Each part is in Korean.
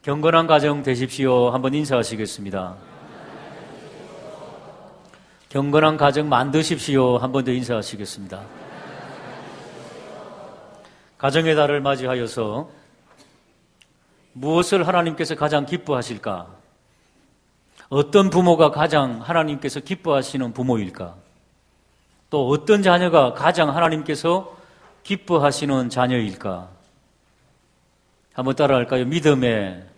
경건한 가정 되십시오. 한번 인사하시겠습니다. 경건한 가정 만드십시오. 한번 더 인사하시겠습니다. 가정의 달을 맞이하여서 무엇을 하나님께서 가장 기뻐하실까? 어떤 부모가 가장 하나님께서 기뻐하시는 부모일까? 또 어떤 자녀가 가장 하나님께서 기뻐하시는 자녀일까? 한번 따라할까요? 믿음의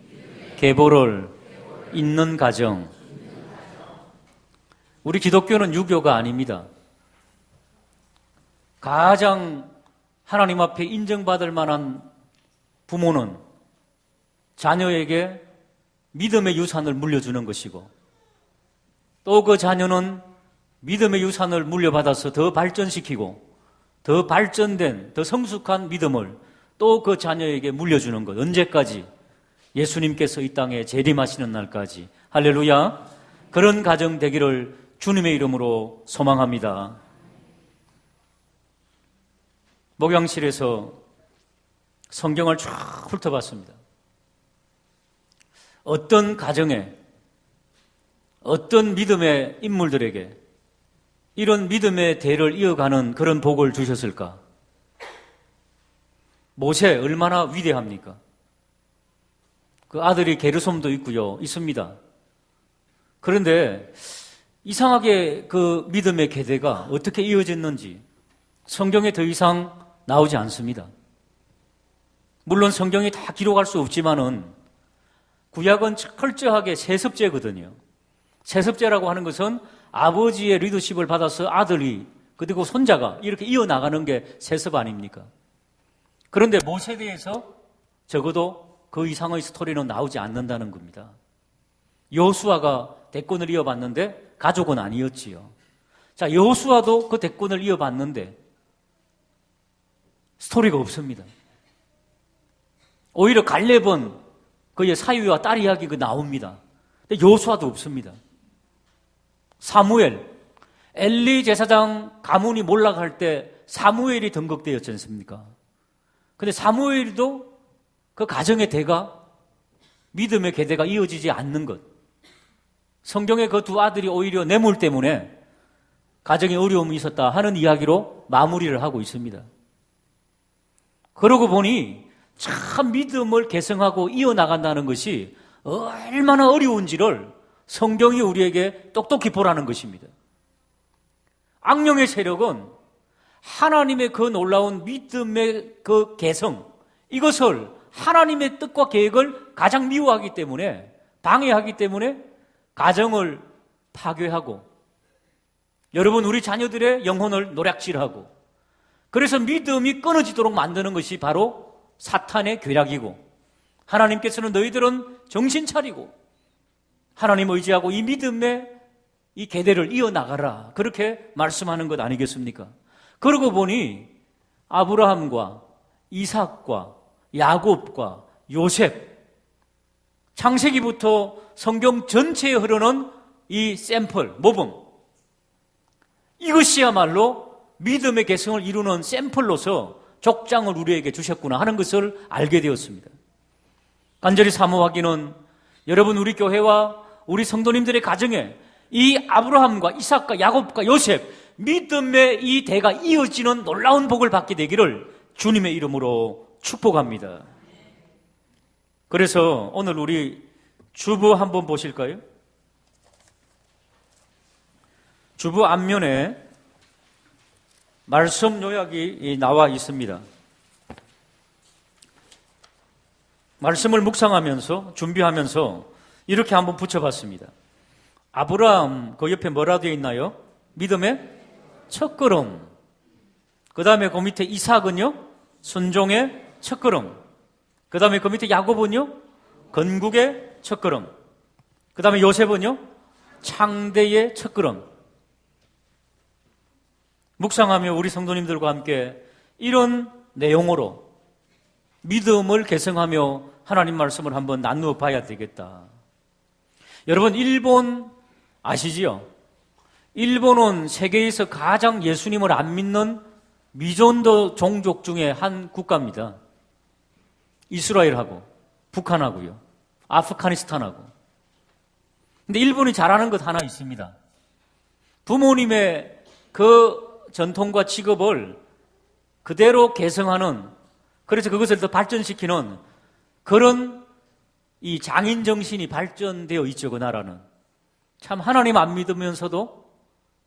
계보를 잇는 가정. 우리 기독교는 유교가 아닙니다. 가장 하나님 앞에 인정받을 만한 부모는 자녀에게 믿음의 유산을 물려주는 것이고, 또 그 자녀는 믿음의 유산을 물려받아서 더 발전시키고 더 발전된, 더 성숙한 믿음을 또 그 자녀에게 물려주는 것. 언제까지? 예수님께서 이 땅에 재림하시는 날까지. 할렐루야. 그런 가정 되기를 주님의 이름으로 소망합니다. 목양실에서 성경을 쫙 훑어봤습니다. 어떤 가정에, 어떤 믿음의 인물들에게 이런 믿음의 대를 이어가는 그런 복을 주셨을까? 모세 얼마나 위대합니까? 그 아들이 게르솜도 있습니다. 그런데 이상하게 그 믿음의 계대가 어떻게 이어졌는지 성경에 더 이상 나오지 않습니다. 물론 성경이 다 기록할 수 없지만은 구약은 철저하게 세습제거든요. 세습제라고 하는 것은 아버지의 리더십을 받아서 아들이 그리고 손자가 이렇게 이어나가는 게 세습 아닙니까? 그런데 모세대에서 적어도 그 이상의 스토리는 나오지 않는다는 겁니다. 여호수아가 대권을 이어봤는데 가족은 아니었지요. 자, 여호수아도 그 대권을 이어봤는데 스토리가 없습니다. 오히려 갈렙은 그의 사위와 딸 이야기가 나옵니다. 근데 여호수아도 없습니다. 사무엘, 엘리 제사장 가문이 몰락할 때 사무엘이 등극되었지 않습니까? 근데 사무엘도 그 가정의 대가, 믿음의 계대가 이어지지 않는 것. 성경에 그 두 아들이 오히려 뇌물 때문에 가정에 어려움이 있었다 하는 이야기로 마무리를 하고 있습니다. 그러고 보니 참 믿음을 계승하고 이어나간다는 것이 얼마나 어려운지를 성경이 우리에게 똑똑히 보라는 것입니다. 악령의 세력은 하나님의 그 놀라운 믿음의 그 개성, 이것을 하나님의 뜻과 계획을 가장 미워하기 때문에, 방해하기 때문에 가정을 파괴하고, 여러분 우리 자녀들의 영혼을 노략질하고, 그래서 믿음이 끊어지도록 만드는 것이 바로 사탄의 괴략이고, 하나님께서는 너희들은 정신 차리고 하나님 의지하고 이 믿음의 이 계대를 이어나가라, 그렇게 말씀하는 것 아니겠습니까? 그러고 보니 아브라함과 이삭과 야곱과 요셉, 창세기부터 성경 전체에 흐르는 이 샘플, 모범, 이것이야말로 믿음의 개성을 이루는 샘플로서 족장을 우리에게 주셨구나 하는 것을 알게 되었습니다. 간절히 사모하기는 여러분 우리 교회와 우리 성도님들의 가정에 이 아브라함과 이삭과 야곱과 요셉, 믿음의 이 대가 이어지는 놀라운 복을 받게 되기를 주님의 이름으로 축복합니다. 그래서 오늘 우리 주부 한번 보실까요? 주부 앞면에 말씀 요약이 나와 있습니다. 말씀을 묵상하면서 준비하면서 이렇게 한번 붙여봤습니다. 아브라함 그 옆에 뭐라 되어 있나요? 믿음의 첫걸음. 그 다음에 그 밑에 이삭은요? 순종의 첫걸음. 그 다음에 그 밑에 야곱은요? 건국의 첫걸음. 그 다음에 요셉은요? 창대의 첫걸음. 묵상하며 우리 성도님들과 함께 이런 내용으로 믿음을 개성하며 하나님 말씀을 한번 나누어 봐야 되겠다. 여러분, 일본 아시지요? 일본은 세계에서 가장 예수님을 안 믿는 미존도 종족 중에 한 국가입니다. 이스라엘하고 북한하고요. 아프가니스탄하고. 근데 일본이 잘하는 것 하나 있습니다. 부모님의 그 전통과 직업을 그대로 계승하는, 그래서 그것을 더 발전시키는 그런 이 장인 정신이 발전되어 있죠, 그 나라는. 참 하나님 안 믿으면서도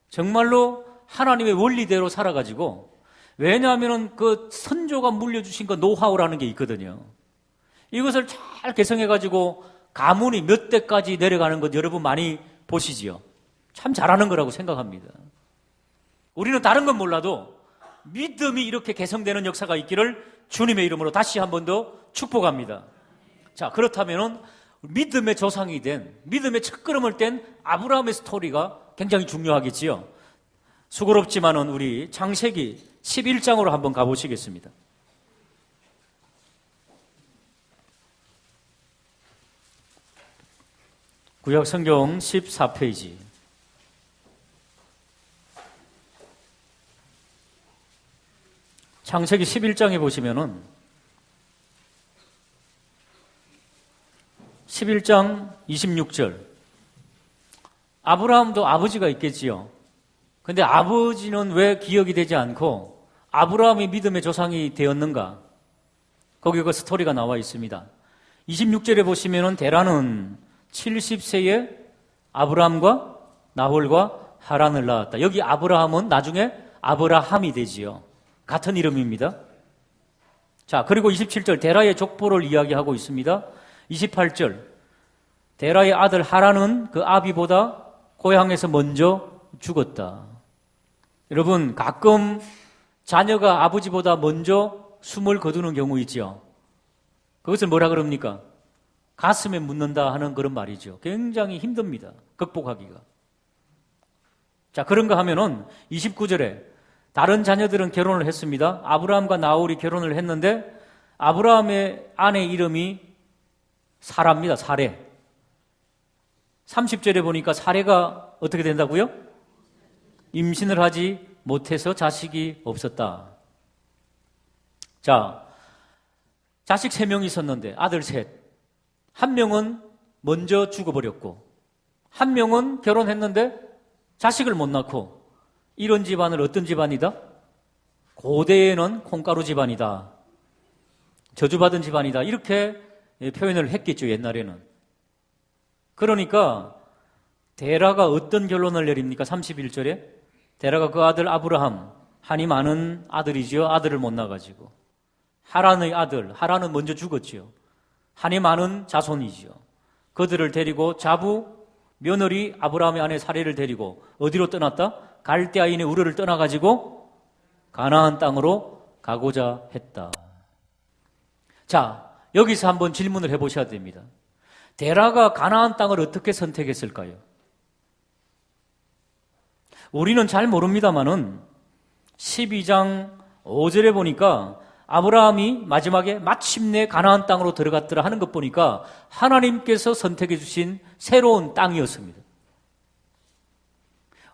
정말로 하나님의 원리대로 살아가지고, 왜냐하면 그 선조가 물려주신 그 노하우라는 게 있거든요. 이것을 잘 개성해가지고 가문이 몇 대까지 내려가는 것 여러분 많이 보시지요. 참 잘하는 거라고 생각합니다. 우리는 다른 건 몰라도 믿음이 이렇게 개성되는 역사가 있기를 주님의 이름으로 다시 한 번 더 축복합니다. 자, 그렇다면은 믿음의 조상이 된, 믿음의 첫걸음을 뗀 아브라함의 스토리가 굉장히 중요하겠지요. 수고롭지만은 우리 창세기 11장으로 한번 가보시겠습니다. 구약 성경 14페이지. 창세기 11장에 보시면은 11장 26절. 아브라함도 아버지가 있겠지요. 근데 아버지는 왜 기억이 되지 않고 아브라함이 믿음의 조상이 되었는가? 거기 그 스토리가 나와 있습니다. 26절에 보시면은 데라는 70세에 아브라함과 나홀과 하란을 낳았다. 여기 아브라함은 나중에 아브라함이 되지요. 같은 이름입니다. 자, 그리고 27절 데라의 족보를 이야기하고 있습니다. 28절 데라의 아들 하란은 그 아비보다 고향에서 먼저 죽었다. 여러분, 가끔 자녀가 아버지보다 먼저 숨을 거두는 경우 있죠. 그것을 뭐라 그럽니까? 가슴에 묻는다 하는 그런 말이죠. 굉장히 힘듭니다, 극복하기가. 자, 그런가 하면은 29절에 다른 자녀들은 결혼을 했습니다. 아브라함과 나홀이 결혼을 했는데 아브라함의 아내 이름이 사라입니다. 사레. 30절에 보니까 사레가 어떻게 된다고요? 임신을 하지 못해서 자식이 없었다. 자, 자식 3명이 있었는데 아들 셋. 한 명은 먼저 죽어버렸고 한 명은 결혼했는데 자식을 못 낳고, 이런 집안을 어떤 집안이다? 고대에는 콩가루 집안이다, 저주받은 집안이다, 이렇게 표현을 했겠죠, 옛날에는. 그러니까 데라가 어떤 결론을 내립니까? 31절에 데라가 그 아들 아브라함, 한이 많은 아들이지요. 아들을 못 낳아가지고 하란의 아들, 하란은 먼저 죽었지요. 한이 많은 자손이지요. 그들을 데리고 자부 며느리 아브라함의 아내 사레를 데리고 어디로 떠났다? 갈대아인의 우르를 떠나가지고 가나안 땅으로 가고자 했다. 자, 여기서 한번 질문을 해보셔야 됩니다. 데라가 가나안 땅을 어떻게 선택했을까요? 우리는 잘 모릅니다만은 12장 5절에 보니까 아브라함이 마지막에 마침내 가나안 땅으로 들어갔더라 하는 것 보니까 하나님께서 선택해 주신 새로운 땅이었습니다.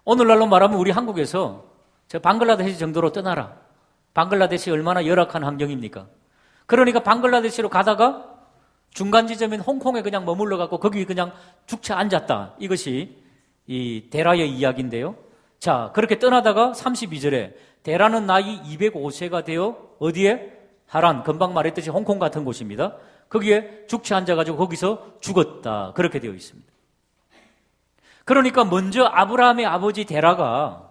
오늘날로 말하면 우리 한국에서 저 방글라데시 정도로 떠나라. 방글라데시 얼마나 열악한 환경입니까? 그러니까 방글라데시로 가다가 중간 지점인 홍콩에 그냥 머물러 갖고 거기 그냥 죽쳐 앉았다. 이것이 이 데라의 이야기인데요. 자, 그렇게 떠나다가 32절에 데라는 나이 205세가 되어 어디에? 하란, 금방 말했듯이 홍콩 같은 곳입니다. 거기에 죽쳐 앉아가지고 거기서 죽었다. 그렇게 되어 있습니다. 그러니까 먼저 아브라함의 아버지 데라가,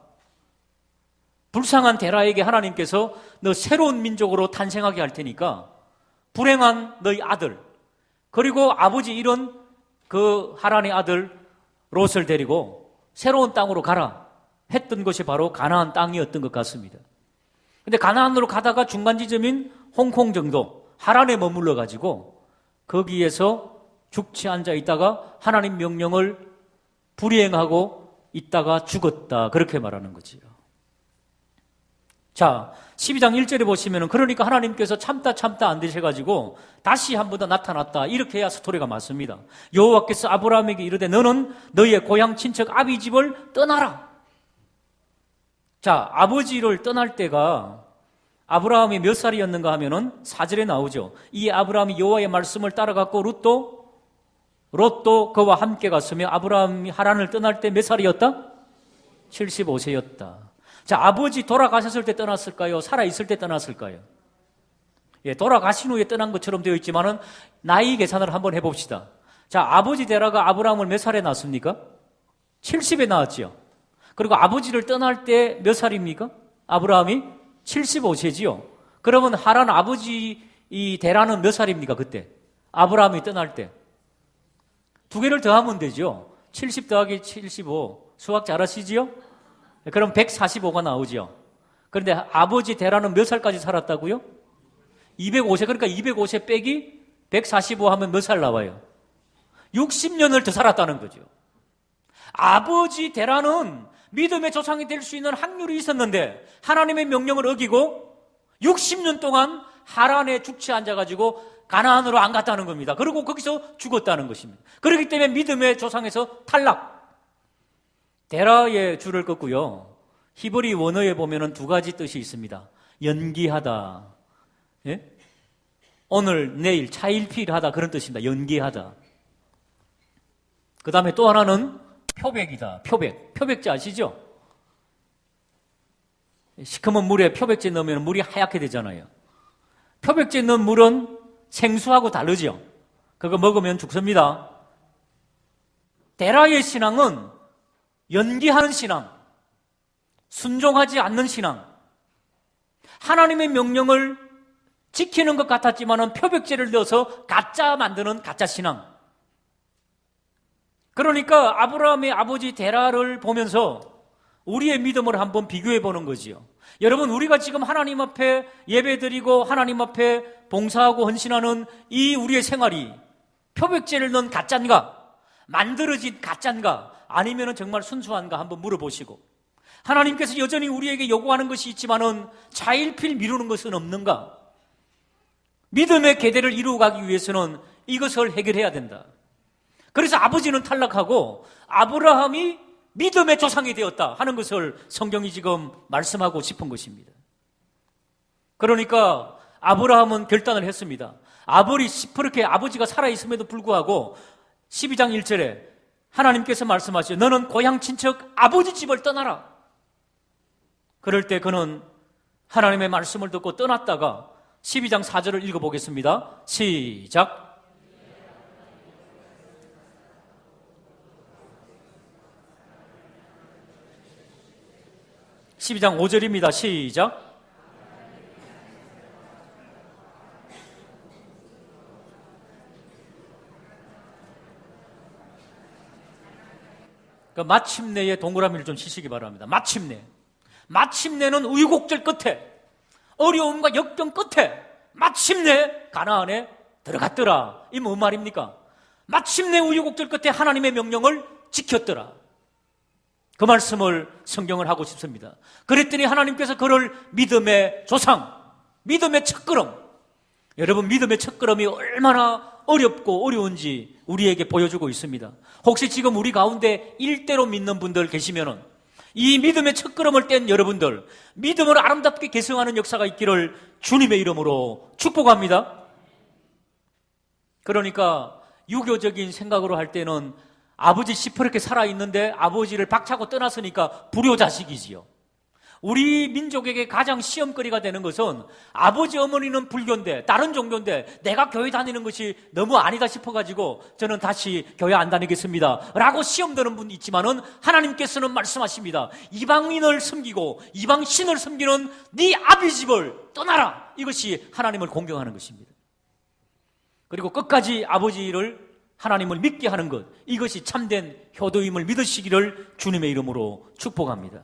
불쌍한 데라에게 하나님께서 너 새로운 민족으로 탄생하게 할 테니까 불행한 너희 아들, 그리고 아버지 이런 그 하란의 아들 롯을 데리고 새로운 땅으로 가라 했던 것이 바로 가나안 땅이었던 것 같습니다. 근데 가나안으로 가다가 중간 지점인 홍콩 정도 하란에 머물러 가지고 거기에서 죽지 앉아 있다가 하나님 명령을 불이행하고 있다가 죽었다, 그렇게 말하는 거지요. 자, 12장 1절에 보시면은 그러니까 하나님께서 참다 안 되셔가지고 다시 한 번 더 나타났다, 이렇게 해야 스토리가 맞습니다. 여호와께서 아브라함에게 이르되 너는 너희의 고향 친척 아비 집을 떠나라. 자, 아버지를 떠날 때가 아브라함이 몇 살이었는가 하면은 4절에 나오죠. 이 아브라함이 여호와의 말씀을 따라갔고 룻도 롯도 그와 함께 갔으며 아브라함이 하란을 떠날 때 몇 살이었다? 75세였다. 자, 아버지 돌아가셨을 때 떠났을까요? 살아있을 때 떠났을까요? 예, 돌아가신 후에 떠난 것처럼 되어 있지만은 나이 계산을 한번 해봅시다. 자, 아버지 데라가 아브라함을 몇 살에 낳았습니까? 70에 낳았지요. 그리고 아버지를 떠날 때 몇 살입니까? 아브라함이 75세지요. 그러면 하란 아버지 이 데라는 몇 살입니까? 그때 아브라함이 떠날 때 두 개를 더하면 되죠. 70 더하기 75 수학 잘하시지요? 그럼 145가 나오죠. 그런데 아버지 데라는 몇 살까지 살았다고요? 205세. 그러니까 205세 빼기 145 하면 몇 살 나와요? 60년을 더 살았다는 거죠. 아버지 데라는 믿음의 조상이 될 수 있는 확률이 있었는데 하나님의 명령을 어기고 60년 동안 하란에 죽지 앉아가지고 가나안으로 안 갔다는 겁니다. 그리고 거기서 죽었다는 것입니다. 그렇기 때문에 믿음의 조상에서 탈락. 데라의 줄을 긋고요. 히브리 원어에 보면은 두 가지 뜻이 있습니다. 연기하다. 예? 오늘, 내일, 차일피일하다 그런 뜻입니다. 연기하다. 그 다음에 또 하나는 표백이다. 표백. 표백제 아시죠? 시커먼 물에 표백제 넣으면 물이 하얗게 되잖아요. 표백제 넣은 물은 생수하고 다르죠. 그거 먹으면 죽습니다. 데라의 신앙은 연기하는 신앙, 순종하지 않는 신앙, 하나님의 명령을 지키는 것 같았지만은 표백제를 넣어서 가짜 만드는 가짜 신앙. 그러니까 아브라함의 아버지 데라를 보면서 우리의 믿음을 한번 비교해 보는 거지요. 여러분, 우리가 지금 하나님 앞에 예배드리고 하나님 앞에 봉사하고 헌신하는 이 우리의 생활이 표백제를 넣은 가짜인가? 만들어진 가짜인가? 아니면 정말 순수한가? 한번 물어보시고, 하나님께서 여전히 우리에게 요구하는 것이 있지만은 차일피일 미루는 것은 없는가? 믿음의 계대를 이루어가기 위해서는 이것을 해결해야 된다. 그래서 아버지는 탈락하고 아브라함이 믿음의 조상이 되었다 하는 것을 성경이 지금 말씀하고 싶은 것입니다. 그러니까 아브라함은 결단을 했습니다. 아버지 시퍼렇게 아버지가 살아있음에도 불구하고 12장 1절에 하나님께서 말씀하시죠. 너는 고향 친척 아버지 집을 떠나라. 그럴 때 그는 하나님의 말씀을 듣고 떠났다가 12장 4절을 읽어보겠습니다. 시작. 12장 5절입니다. 시작. 마침내의 동그라미를 좀 치시기 바랍니다. 마침내. 마침내는 우유곡절 끝에, 어려움과 역경 끝에 마침내 가나안에 들어갔더라. 이 뭔 말입니까? 마침내 우유곡절 끝에 하나님의 명령을 지켰더라. 그 말씀을 성경을 하고 싶습니다. 그랬더니 하나님께서 그를 믿음의 조상, 믿음의 첫걸음, 여러분 믿음의 첫걸음이 얼마나 어렵고 어려운지 우리에게 보여주고 있습니다. 혹시 지금 우리 가운데 일대로 믿는 분들 계시면은 이 믿음의 첫걸음을 뗀 여러분들, 믿음을 아름답게 계승하는 역사가 있기를 주님의 이름으로 축복합니다. 그러니까 유교적인 생각으로 할 때는 아버지 시퍼렇게 살아있는데 아버지를 박차고 떠났으니까 불효자식이지요. 우리 민족에게 가장 시험거리가 되는 것은 아버지 어머니는 불교인데 다른 종교인데 내가 교회 다니는 것이 너무 아니다 싶어가지고 저는 다시 교회 안 다니겠습니다 라고 시험 드는 분 있지만은 하나님께서는 말씀하십니다. 이방인을 섬기고 이방신을 섬기는 네 아비 집을 떠나라. 이것이 하나님을 공경하는 것입니다. 그리고 끝까지 아버지를 하나님을 믿게 하는 것, 이것이 참된 효도임을 믿으시기를 주님의 이름으로 축복합니다.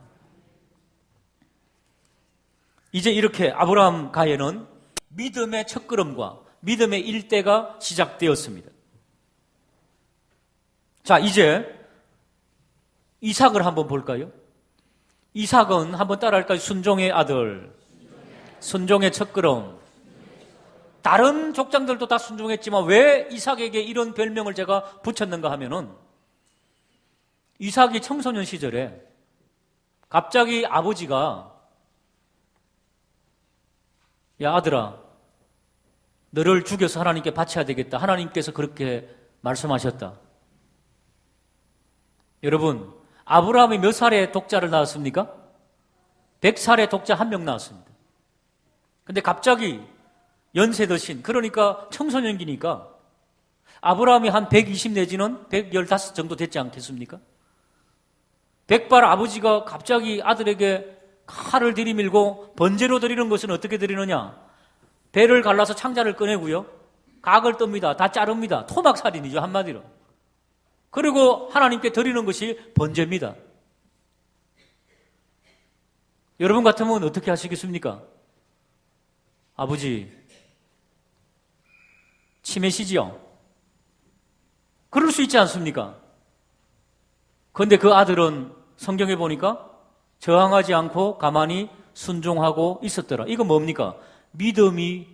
이제 이렇게 아브라함 가에는 믿음의 첫걸음과 믿음의 일대가 시작되었습니다. 자, 이제 이삭을 한번 볼까요? 이삭은 한번 따라할까요? 순종의 아들, 순종의 첫걸음. 다른 족장들도 다 순종했지만 왜 이삭에게 이런 별명을 제가 붙였는가 하면은 이삭이 청소년 시절에 갑자기 아버지가 야 아들아, 너를 죽여서 하나님께 바쳐야 되겠다. 하나님께서 그렇게 말씀하셨다. 여러분, 아브라함이 몇 살에 독자를 낳았습니까? 100살에 독자 한 명 낳았습니다. 근데 갑자기 연세 드신, 그러니까 청소년기니까 아브라함이 한 120 내지는 115 정도 됐지 않겠습니까? 백발 아버지가 갑자기 아들에게 칼을 들이밀고 번제로 드리는 것은 어떻게 드리느냐? 배를 갈라서 창자를 꺼내고요. 각을 떱니다. 다 자릅니다. 토막살인이죠, 한마디로. 그리고 하나님께 드리는 것이 번제입니다. 여러분 같으면 어떻게 하시겠습니까? 아버지, 치매시지요? 그럴 수 있지 않습니까? 그런데 그 아들은 성경에 보니까 저항하지 않고 가만히 순종하고 있었더라. 이거 뭡니까? 믿음이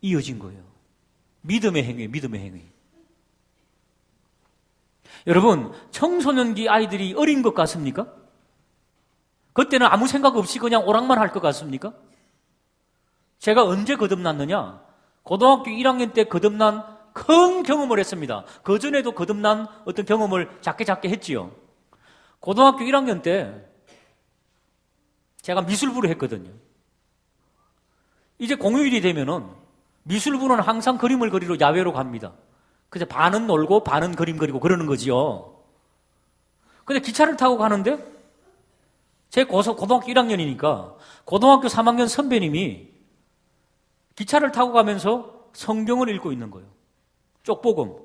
이어진 거예요. 믿음의 행위, 믿음의 행위. 여러분, 청소년기 아이들이 어린 것 같습니까? 그때는 아무 생각 없이 그냥 오락만 할 것 같습니까? 제가 언제 거듭났느냐? 고등학교 1학년 때 거듭난 큰 경험을 했습니다. 그전에도 거듭난 어떤 경험을 작게 했지요. 고등학교 1학년 때 제가 미술부를 했거든요. 이제 공휴일이 되면은 미술부는 항상 그림을 그리러 야외로 갑니다. 그래서 반은 놀고 반은 그림 그리고 그러는 거지요. 근데 기차를 타고 가는데 제 고등학교 1학년이니까 고등학교 3학년 선배님이 기차를 타고 가면서 성경을 읽고 있는 거예요. 쪽복음.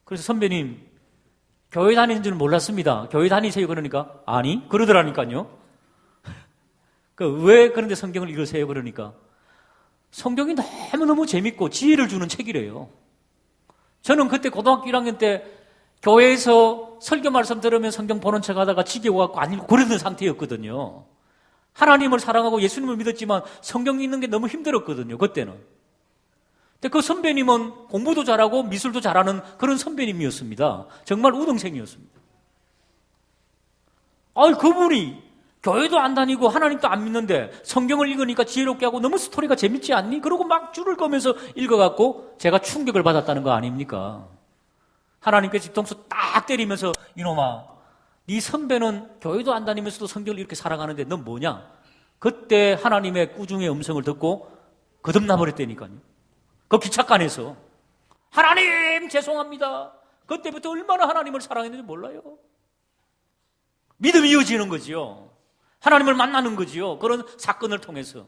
그래서 선배님, 교회 다니는 줄 몰랐습니다. 교회 다니세요? 그러니까 아니, 그러더라니까요. 왜 그런데 성경을 읽으세요? 그러니까 성경이 너무너무 재밌고 지혜를 주는 책이래요. 저는 그때 고등학교 1학년 때 교회에서 설교 말씀 들으면 성경 보는 척 하다가 지겨워갖고 안 읽고 그러던 상태였거든요. 하나님을 사랑하고 예수님을 믿었지만 성경 읽는 게 너무 힘들었거든요, 그때는. 근데 그 선배님은 공부도 잘하고 미술도 잘하는 그런 선배님이었습니다. 정말 우등생이었습니다. 그분이 교회도 안 다니고 하나님도 안 믿는데 성경을 읽으니까 지혜롭게 하고 너무 스토리가 재밌지 않니? 그러고 막 줄을 꺼면서 읽어갖고 제가 충격을 받았다는 거 아닙니까? 하나님께서 뒤통수 딱 때리면서 이놈아, 네 선배는 교회도 안 다니면서도 성경을 이렇게 살아가는데 넌 뭐냐? 그때 하나님의 꾸중의 음성을 듣고 거듭나버렸다니까요. 그 기찻간에서 하나님 죄송합니다. 그때부터 얼마나 하나님을 사랑했는지 몰라요. 믿음이 이어지는 거지요. 하나님을 만나는 거지요. 그런 사건을 통해서.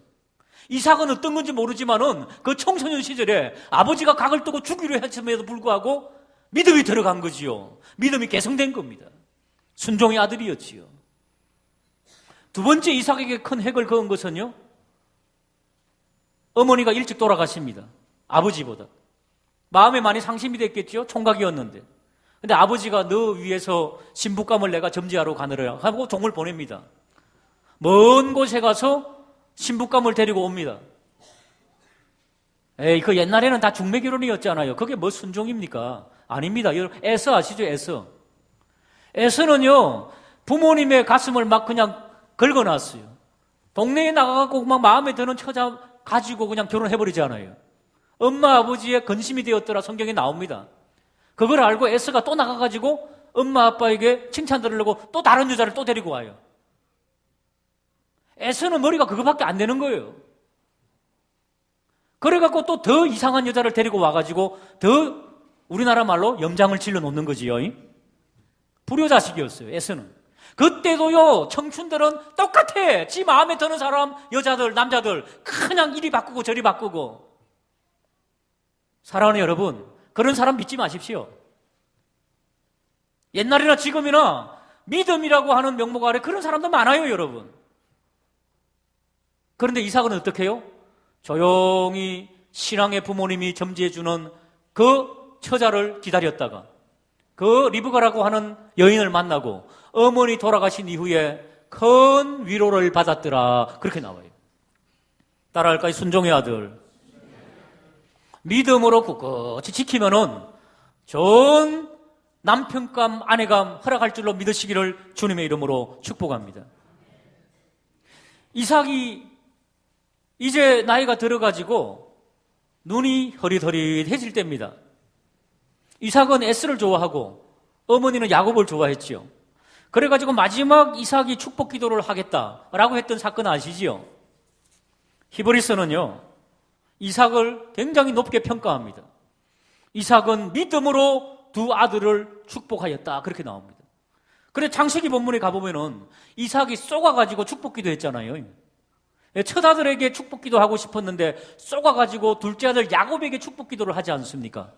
이 사건은 어떤 건지 모르지만은 그 청소년 시절에 아버지가 각을 뜨고 죽이려 했음에도 불구하고 믿음이 들어간 거지요. 믿음이 개성된 겁니다. 순종의 아들이었지요. 두 번째 이삭에게 큰 핵을 그은 것은요, 어머니가 일찍 돌아가십니다. 아버지보다. 마음에 많이 상심이 됐겠죠. 총각이었는데. 근데 아버지가 너 위해서 신부감을 내가 점지하러 가느라 하고 종을 보냅니다. 먼 곳에 가서 신부감을 데리고 옵니다. 그 옛날에는 다 중매결혼이었잖아요. 그게 뭐 순종입니까? 아닙니다. 에서 아시죠? 에서는요, 부모님의 가슴을 막 그냥 긁어놨어요. 동네에 나가갖고 막 마음에 드는 처자 가지고 그냥 결혼해버리잖아요. 엄마 아버지의 근심이 되었더라 성경에 나옵니다. 그걸 알고 에서가 또 나가가지고 엄마 아빠에게 칭찬 들으려고 또 다른 여자를 또 데리고 와요. 에서는 머리가 그거밖에 안 되는 거예요. 그래갖고 또 더 이상한 여자를 데리고 와가지고 더 우리나라 말로 염장을 질러 놓는 거지요. 불효자식이었어요, 에서는. 그때도요, 청춘들은 똑같아. 지 마음에 드는 사람, 여자들, 남자들 그냥 이리 바꾸고 저리 바꾸고. 사랑하는 여러분, 그런 사람 믿지 마십시오. 옛날이나 지금이나 믿음이라고 하는 명목 아래 그런 사람도 많아요, 여러분. 그런데 이삭은 어떻게 해요? 조용히 신앙의 부모님이 점지해주는 그 처자를 기다렸다가 그 리브가라고 하는 여인을 만나고 어머니 돌아가신 이후에 큰 위로를 받았더라. 그렇게 나와요. 따라할까요? 순종의 아들. 믿음으로 꿋꿋이 지키면은 좋은 남편감, 아내감 허락할 줄로 믿으시기를 주님의 이름으로 축복합니다. 이삭이 이제 나이가 들어가지고 눈이 허릿허릿해질 때입니다. 이삭은 에스를 좋아하고 어머니는 야곱을 좋아했지요. 그래가지고 마지막 이삭이 축복 기도를 하겠다라고 했던 사건 아시지요? 히브리서는요, 이삭을 굉장히 높게 평가합니다. 이삭은 믿음으로 두 아들을 축복하였다, 그렇게 나옵니다. 그래 창세기 본문에 가보면은 이삭이 쏘가가지고 축복기도 했잖아요. 첫 아들에게 축복기도 하고 싶었는데 쏘가가지고 둘째 아들 야곱에게 축복기도를 하지 않습니까?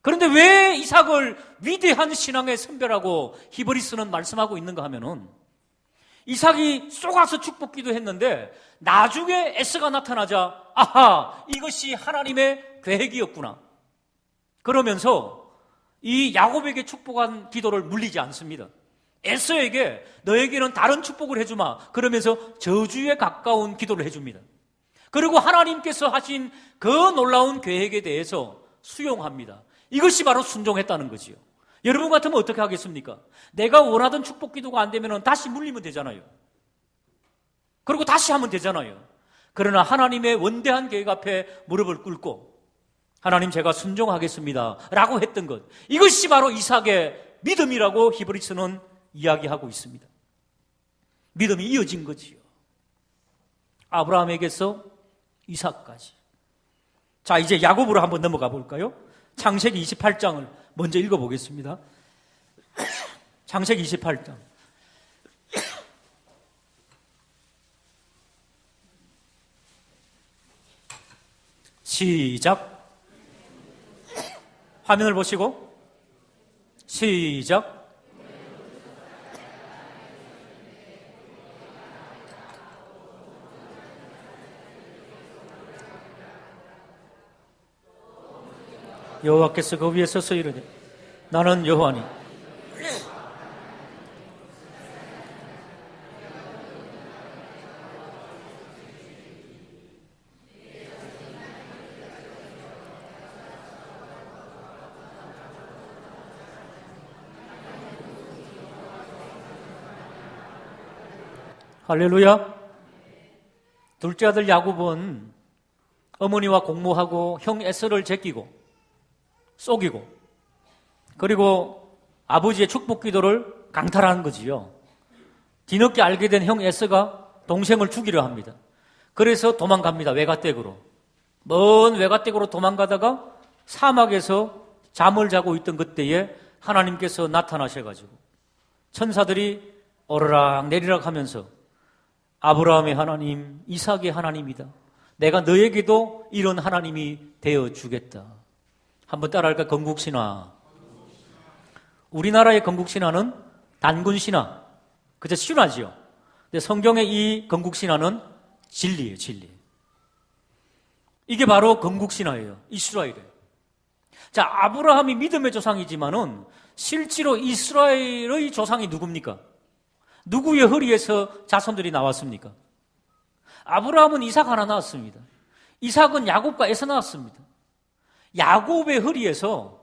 그런데 왜 이삭을 위대한 신앙의 선배라고 히브리서는 말씀하고 있는가 하면은, 이삭이 쏘가서 축복기도 했는데 나중에 에스가 나타나자 아하, 이것이 하나님의 계획이었구나, 그러면서 이 야곱에게 축복한 기도를 물리지 않습니다. 에서에게 너에게는 다른 축복을 해주마, 그러면서 저주에 가까운 기도를 해줍니다. 그리고 하나님께서 하신 그 놀라운 계획에 대해서 수용합니다. 이것이 바로 순종했다는 거지요. 여러분 같으면 어떻게 하겠습니까? 내가 원하던 축복 기도가 안 되면 다시 물리면 되잖아요. 그리고 다시 하면 되잖아요. 그러나 하나님의 원대한 계획 앞에 무릎을 꿇고 하나님, 제가 순종하겠습니다 라고 했던 것, 이것이 바로 이삭의 믿음이라고 히브리서는 이야기하고 있습니다. 믿음이 이어진 거지요. 아브라함에게서 이삭까지. 자, 이제 야곱으로 한번 넘어가 볼까요? 창세기 28장을 먼저 읽어보겠습니다. 창세기 28장. 시작. 화면을 보시고 시작. 여호와께서 그 위에 서서 이르되 나는 여호와니 할렐루야. 둘째 아들 야곱은 어머니와 공모하고 형 에서를 제끼고 속이고, 그리고 아버지의 축복 기도를 강탈하는 거지요. 뒤늦게 알게 된 형 에서가 동생을 죽이려 합니다. 그래서 도망갑니다. 외가댁으로. 먼 외가댁으로 도망가다가 사막에서 잠을 자고 있던 그때에 하나님께서 나타나셔가지고 천사들이 오르락 내리락 하면서 아브라함의 하나님, 이삭의 하나님이다, 내가 너에게도 이런 하나님이 되어주겠다. 한번 따라할까? 건국신화. 우리나라의 건국신화는 단군신화, 그저 신화지요. 근데 성경의 이 건국신화는 진리예요, 진리. 이게 바로 건국신화예요, 이스라엘에. 자, 아브라함이 믿음의 조상이지만은 실제로 이스라엘의 조상이 누굽니까? 누구의 허리에서 자손들이 나왔습니까? 아브라함은 이삭 하나 낳았습니다. 이삭은 야곱과 에서 낳았습니다. 야곱의 허리에서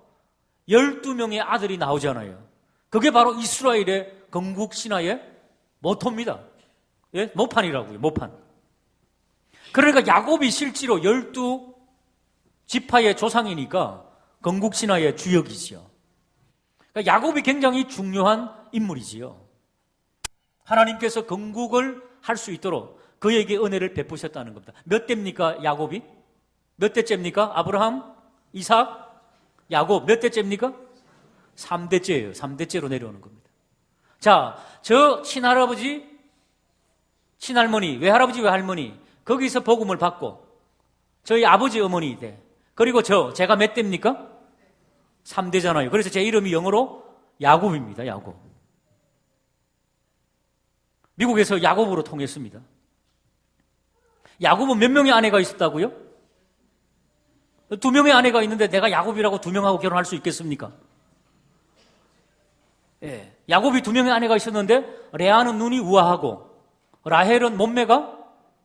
12명의 아들이 나오잖아요. 그게 바로 이스라엘의 건국신화의 모토입니다. 예? 모판이라고요, 모판. 그러니까 야곱이 실제로 12지파의 조상이니까 건국신화의 주역이지요. 그러니까 야곱이 굉장히 중요한 인물이지요. 하나님께서 건국을 할 수 있도록 그에게 은혜를 베푸셨다는 겁니다. 몇 대입니까, 야곱이? 몇 대째입니까? 아브라함, 이삭, 야곱 몇 대째입니까? 3대째예요. 3대째로 내려오는 겁니다. 자, 저 친할아버지, 친할머니, 외할아버지, 외할머니, 거기서 복음을 받고 저희 아버지, 어머니 대, 그리고 제가 몇 대입니까? 3대잖아요. 그래서 제 이름이 영어로 야곱입니다. 야곱. 미국에서 야곱으로 통했습니다. 야곱은 몇 명의 아내가 있었다고요? 2명의 아내가 있는데 내가 야곱이라고 2명하고 결혼할 수 있겠습니까? 예, 야곱이 2명의 아내가 있었는데 레아는 눈이 우아하고 라헬은 몸매가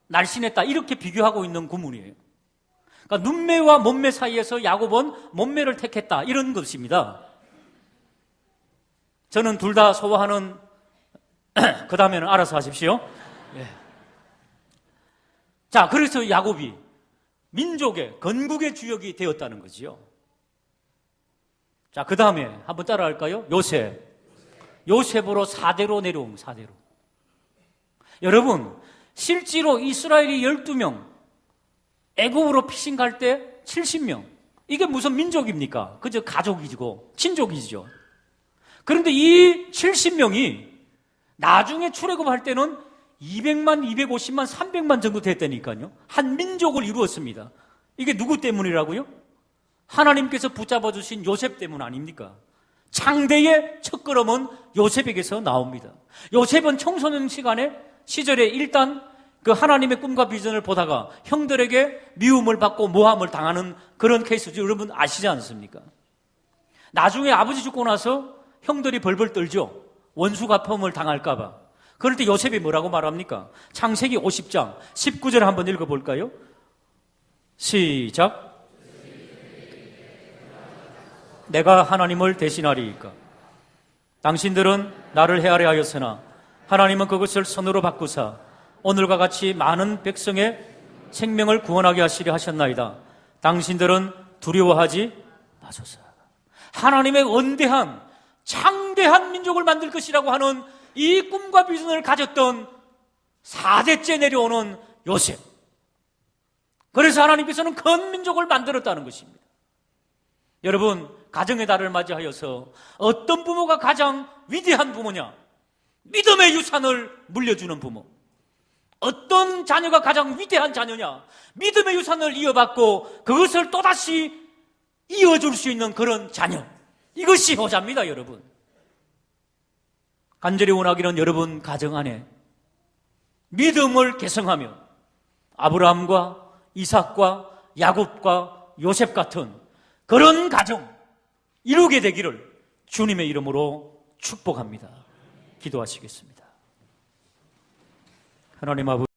날씬했다, 이렇게 비교하고 있는 구문이에요. 그러니까 눈매와 몸매 사이에서 야곱은 몸매를 택했다, 이런 것입니다. 저는 둘 다 소화하는 그 다음에는 알아서 하십시오. 예. 자, 그래서 야곱이 민족의 건국의 주역이 되었다는 거지요. 자, 그 다음에 한번 따라할까요? 요셉. 요셉으로 4대로 내려온 4대로. 여러분, 실제로 이스라엘이 12명, 애굽으로 피신 갈 때 70명. 이게 무슨 민족입니까? 그저 가족이고 친족이죠. 그런데 이 70명이 나중에 출애굽할 때는 200만, 250만, 300만 정도 됐다니까요. 한 민족을 이루었습니다. 이게 누구 때문이라고요? 하나님께서 붙잡아 주신 요셉 때문 아닙니까? 창대의 첫걸음은 요셉에게서 나옵니다. 요셉은 청소년 시절에 일단 그 하나님의 꿈과 비전을 보다가 형들에게 미움을 받고 모함을 당하는 그런 케이스죠. 여러분 아시지 않습니까? 나중에 아버지 죽고 나서 형들이 벌벌 떨죠. 원수 갚음을 당할까봐. 그럴 때 요셉이 뭐라고 말합니까? 창세기 50장 19절 한번 읽어볼까요? 시작. 내가 하나님을 대신하리이까. 당신들은 나를 헤아려 하였으나 하나님은 그것을 선으로 바꾸사 오늘과 같이 많은 백성의 생명을 구원하게 하시려 하셨나이다. 당신들은 두려워하지 마소서. 하나님의 원대한 창대한 민족을 만들 것이라고 하는 이 꿈과 비전을 가졌던 4대째 내려오는 요셉. 그래서 하나님께서는 큰 민족을 만들었다는 것입니다. 여러분, 가정의 달을 맞이하여서 어떤 부모가 가장 위대한 부모냐? 믿음의 유산을 물려주는 부모. 어떤 자녀가 가장 위대한 자녀냐? 믿음의 유산을 이어받고 그것을 또다시 이어줄 수 있는 그런 자녀. 이것이 효자입니다, 여러분. 간절히 원하기는 여러분 가정 안에 믿음을 계승하며 아브라함과 이삭과 야곱과 요셉 같은 그런 가정 이루게 되기를 주님의 이름으로 축복합니다. 기도하시겠습니다. 하나님 아버지,